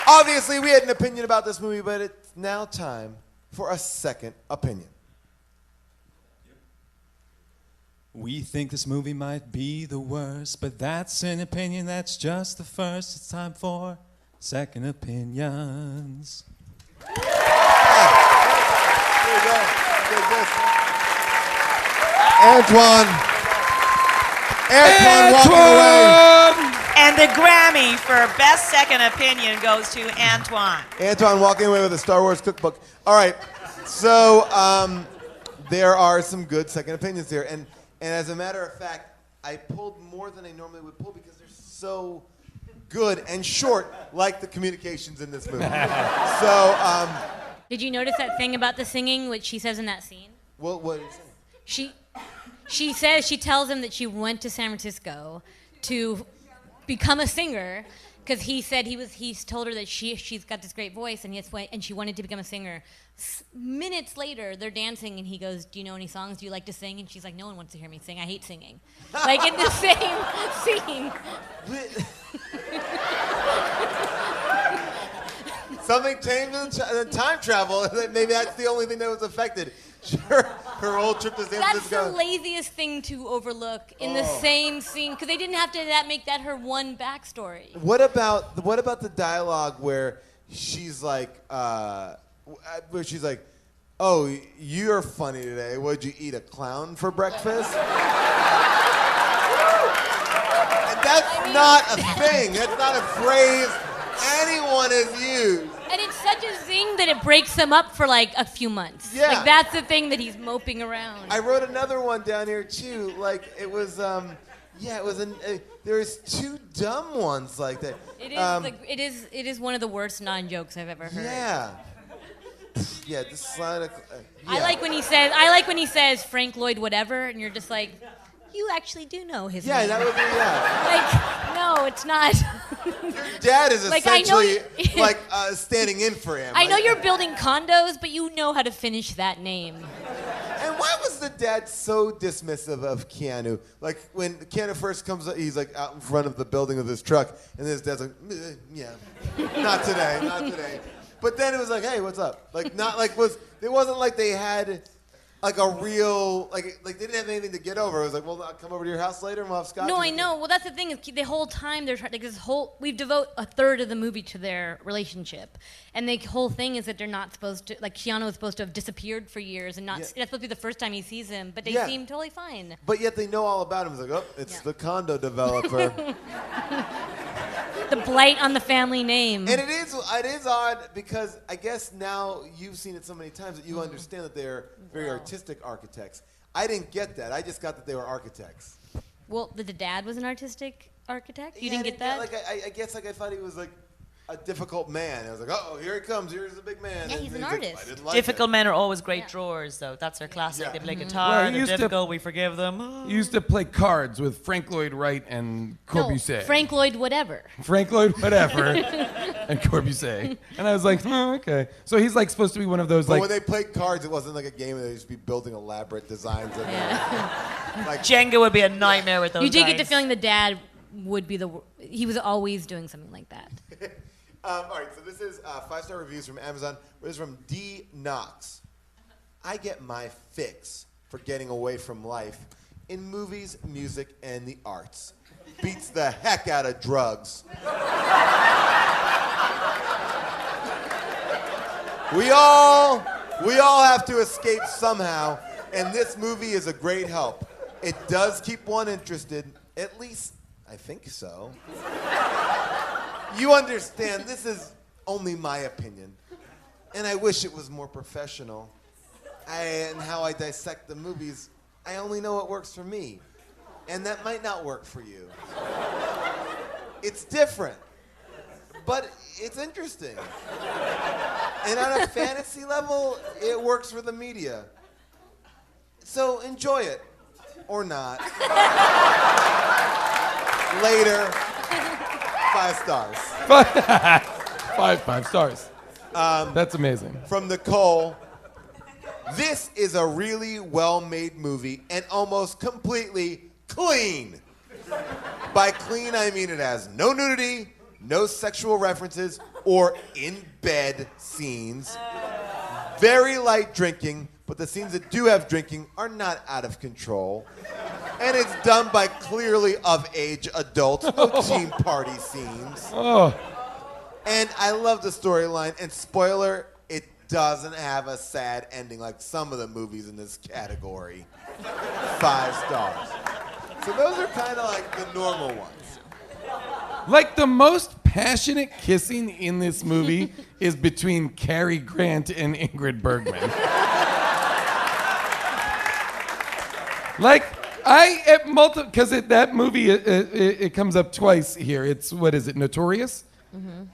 Obviously, we had an opinion about this movie, but it's now time for a second opinion. We think this movie might be the worst, but that's an opinion, that's just the first. It's time for second opinions. There you go. Antoine walking away. And the Grammy for Best Second Opinion goes to Antoine. Antoine walking away with a Star Wars cookbook. All right, so there are some good second opinions here. And as a matter of fact, I pulled more than I normally would pull because they're so good and short, like the communications in this movie. So, did you notice that thing about the singing, which she says in that scene? what is it? She says, she tells him that she went to San Francisco to become a singer because he said he's told her that she's got this great voice and she wanted to become a singer. Minutes later, they're dancing and he goes, "Do you know any songs? Do you like to sing?" And she's like, "No one wants to hear me sing. I hate singing." Like in the same scene. Something changed in time travel. Maybe that's the only thing that was affected. Sure, her whole trip to San Francisco. That's the laziest thing to overlook in the same scene because they didn't have to make that her one backstory. What about the dialogue where she's like, "Oh, you're funny today. What'd you eat, a clown for breakfast?" And that's not a thing. That's not a phrase anyone has used. And it's such a zing that it breaks him up for like a few months. Yeah. Like that's the thing that he's moping around. I wrote another one down here too. Like it was, there was two dumb ones like that. It is one of the worst non-jokes I've ever heard. Yeah. Yeah, this is like, I like when he says Frank Lloyd whatever, and you're just like, you actually do know his name. Yeah, that would be Like, no, it's not. Your dad is Like, essentially standing in for him. I know you're building condos, but you know how to finish that name. And why was the dad so dismissive of Keanu? Like when Keanu first comes up, he's like out in front of the building of his truck, and his dad's like, yeah, not today, not today. But then it was like, hey, what's up? Like it wasn't like they had like a real like they didn't have anything to get over. It was like, well, I'll come over to your house later and we'll have scotch. No, I know. Well, that's the thing is the whole time they're trying, we devote a third of the movie to their relationship, and the whole thing is that they're not supposed to, like Keanu is supposed to have disappeared for years and that's supposed to be the first time he sees him, but they seem totally fine. But yet they know all about him. It's like, oh, it's the condo developer. The blight on the family name. And it is odd because I guess now you've seen it so many times that you understand that they're very artistic architects. I didn't get that. I just got that they were architects. Well, the dad was an artistic architect? You Yeah, didn't get that? I guess I thought he was like a difficult man. I was like, oh, here he comes. Here's the big man. Yeah, And he's an like, artist. I didn't like Difficult it. men are always great drawers, though. That's their classic. Yeah. They play Well, guitar, he they're used to- difficult, we forgive them. He used to play cards with Frank Lloyd Wright and Corbusier. No, Frank Lloyd whatever. Frank Lloyd whatever and Corbusier. And I was like, oh, okay. So he's like supposed to be one of those But like when they played cards, it wasn't like a game where they'd just be building elaborate designs. Of like, Jenga would be a nightmare with those You did get the guys. feeling the dad would be he was always doing something like that. all right, so this is 5-star reviews from Amazon. This is from D. Knox. I get my fix for getting away from life in movies, music, and the arts. Beats the heck out of drugs. We all have to escape somehow, and this movie is a great help. It does keep one interested, at least I think so. You understand, this is only my opinion, and I wish it was more professional. And how I dissect the movies, I only know what works for me, and that might not work for you. It's different, but it's interesting. And on a fantasy level, it works for the media. So enjoy it, or not. Later. 5 stars. 5 stars. That's amazing. From Nicole, this is a really well-made movie and almost completely clean. By clean, I mean it has no nudity, no sexual references or in-bed scenes. Very light drinking, but the scenes that do have drinking are not out of control. And it's done by clearly of-age adults, no teen party scenes. Oh. And I love the storyline, and spoiler, it doesn't have a sad ending like some of the movies in this category. 5 stars. So those are kind of like the normal ones. Like the most passionate kissing in this movie is between Cary Grant and Ingrid Bergman. Like because that movie it comes up twice here. It's what is it, Notorious? Mm-hmm.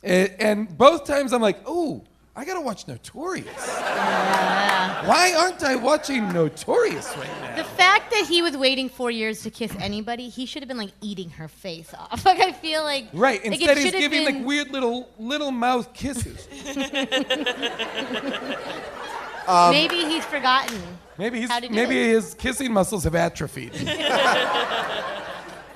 And both times I'm like, oh, I gotta watch Notorious. Yeah. Why aren't I watching Notorious right now? The fact that he was waiting 4 years to kiss anybody, he should have been like eating her face off. Like I feel like Right, like, instead it he's should have giving been- like weird little mouth kisses. Maybe he's forgotten. Maybe How to do his kissing muscles have atrophied.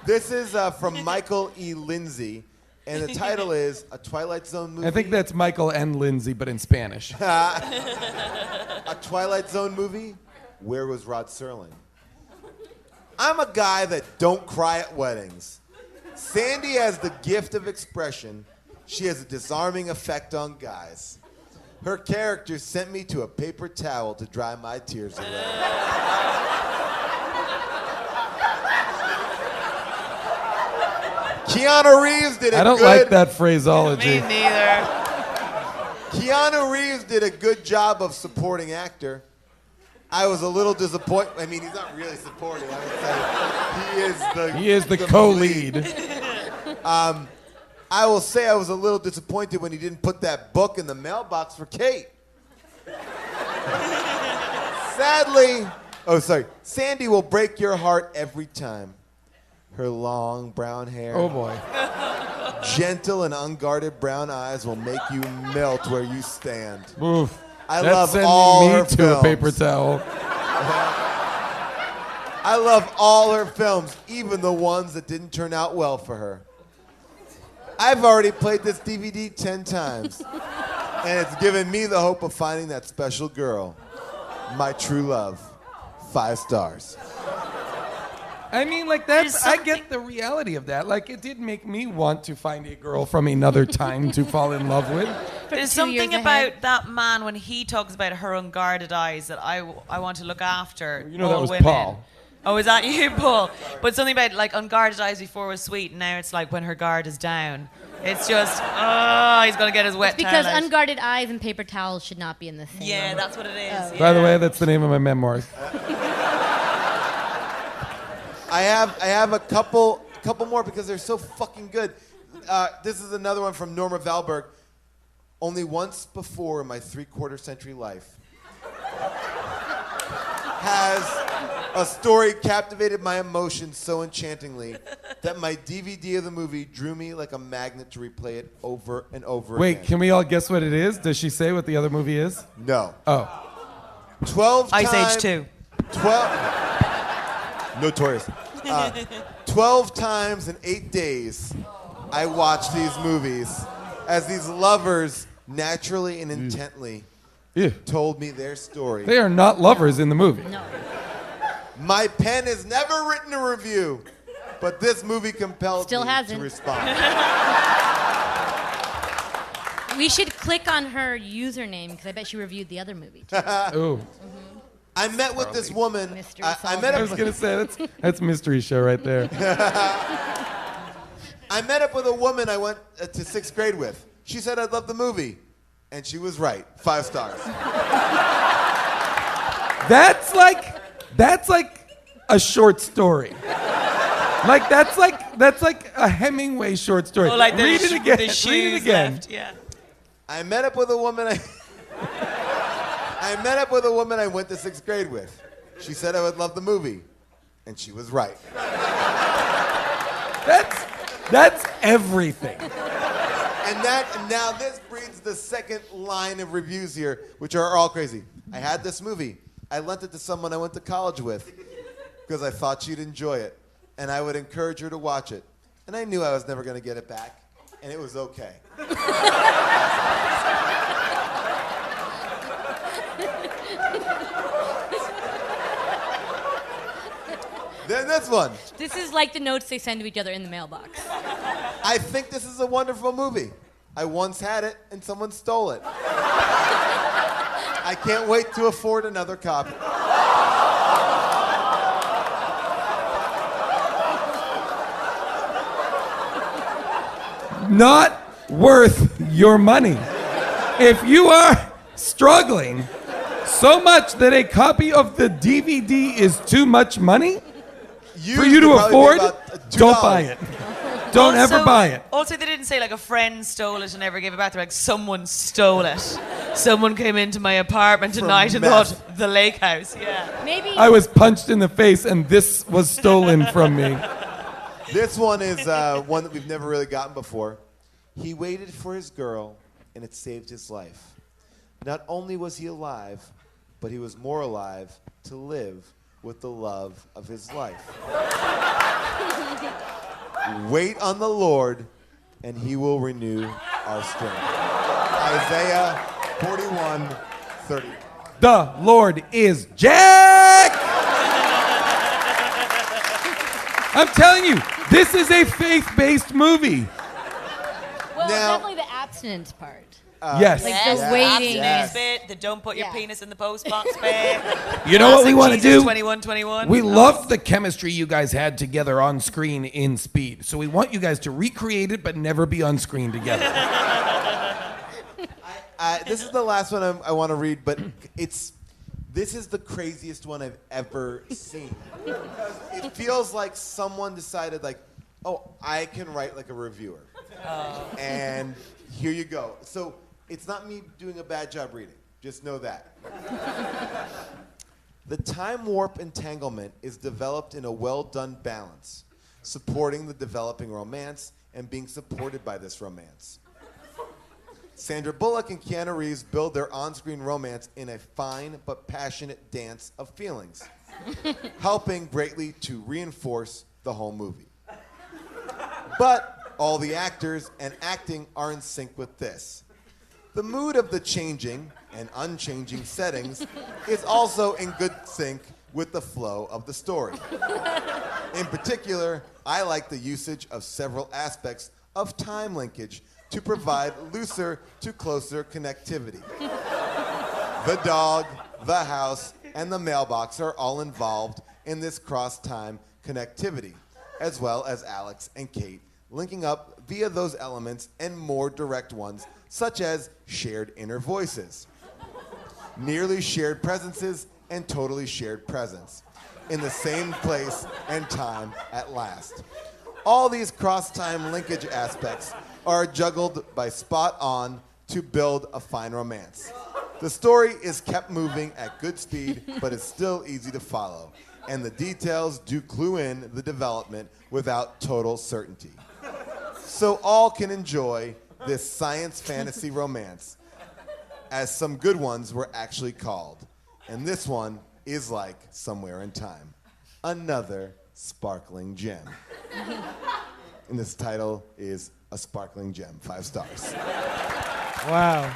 This is from Michael E. Lindsay, and the title is A Twilight Zone Movie. I think that's Michael and Lindsay, but in Spanish. A Twilight Zone movie? Where was Rod Serling? I'm a guy that don't cry at weddings. Sandy has the gift of expression. She has a disarming effect on guys. Her character sent me to a paper towel to dry my tears away. Keanu Reeves did a I don't like that phraseology. Me neither. Keanu Reeves did a good job of supporting actor. I was a little disappointed. I mean, he's not really supporting. I would say He is the co-lead. I will say I was a little disappointed when he didn't put that book in the mailbox for Kate. Sandy will break your heart every time. Her long brown hair, Oh boy. gentle and unguarded brown eyes will make you melt where you stand. Oof. I That's love sending all me her to films. a paper towel. I love all her films, even the ones that didn't turn out well for her. I've already played this DVD 10 times, and it's given me the hope of finding that special girl, my true love. 5 stars. I mean, like There's I something- get the reality of that. Like it did make me want to find a girl from another time to fall in love with. There's 2 years something ahead. about that man when he talks about her unguarded eyes that I want to look after. You know that all was women. Paul. Oh, is that you, Paul? But something about like unguarded eyes before was sweet, and now it's like when her guard is down. It's just, he's gonna get his wet Because towel out. unguarded eyes and paper towels should not be in the same. Yeah, that's what it is. Oh. By the way, that's the name of my memoirs. I have a couple more because they're so fucking good. This is another one from Norma Valberg. Only once before in my 3/4 century life has a story captivated my emotions so enchantingly that my DVD of the movie drew me like a magnet to replay it over and over Wait, again. can we all guess what it is? Does she say what the other movie is? No. Oh. 12 Ice time- Age 2. 12 Notorious. 12 times in 8 days I watched these movies as these lovers naturally and intently Ew. told me their story. They are not lovers in the movie. No. My pen has never written a review, but this movie compelled Still me hasn't. to respond. We should click on her username because I bet she reviewed the other movie too. Ooh. I met with this woman. Mystery I met I was up. gonna say that's mystery show right there. I met up with a woman I went to 6th grade with. She said I'd love the movie, and she was right. 5 stars. That's like a short story. Like that's like a Hemingway short story. Oh, like the Read it again. The Read shoes it again. left. Yeah. I met up with a woman. I met up with a woman I went to 6th grade with. She said I would love the movie, and she was right. That's everything. And now this breeds the second line of reviews here, which are all crazy. I had this movie. I lent it to someone I went to college with because I thought she'd enjoy it, and I would encourage her to watch it. And I knew I was never going to get it back. and it was okay. Then this one. This is like the notes they send to each other in the mailbox. I think this is a wonderful movie. I once had it and someone stole it. I can't wait to afford another copy. Not worth your money. If you are struggling so much that a copy of the DVD is too much money for you to afford, don't buy it. Don't ever buy it. Also, they didn't say like a friend stole it and never gave it back. They're like, someone stole it. Someone came into my apartment tonight and thought the lake house. Yeah. Maybe. I was punched in the face and this was stolen from me. This one is one that we've never really gotten before. He waited for his girl, and it saved his life. Not only was he alive, but he was more alive to live with the love of his life. Wait on the Lord, and he will renew our strength. Isaiah 41:30. The Lord is Jack! I'm telling you, this is a faith-based movie. Well, Now- definitely the abstinence part. Yes. Like the waiting. Abstinence bit, the don't put your Yeah. penis in the post box bit. You know what we want to do? 21. We love the chemistry you guys had together on screen in Speed. So we want you guys to recreate it, but never be on screen together. This is the last one I want to read, but this is the craziest one I've ever seen. It feels like someone decided, like, oh, I can write like a reviewer. And here you go. So it's not me doing a bad job reading. Just know that. The time warp entanglement is developed in a well-done balance, supporting the developing romance and being supported by this romance. Sandra Bullock and Keanu Reeves build their on-screen romance in a fine but passionate dance of feelings, helping greatly to reinforce the whole movie. But all the actors and acting are in sync with this. The mood of the changing and unchanging settings is also in good sync with the flow of the story. In particular, I like the usage of several aspects of time linkage to provide looser to closer connectivity. The dog, the house, and the mailbox are all involved in this cross-time connectivity, as well as Alex and Kate linking up via those elements and more direct ones, such as shared inner voices, nearly shared presences, and totally shared presence, in the same place and time at last. All these cross-time linkage aspects are juggled by Spot On to build a fine romance. The story is kept moving at good speed, but is still easy to follow, and the details do clue in the development without total certainty. So all can enjoy this science fantasy romance, as some good ones were actually called. And this one is like Somewhere in Time. Another sparkling gem. And this title is A Sparkling Gem, 5 stars. Wow.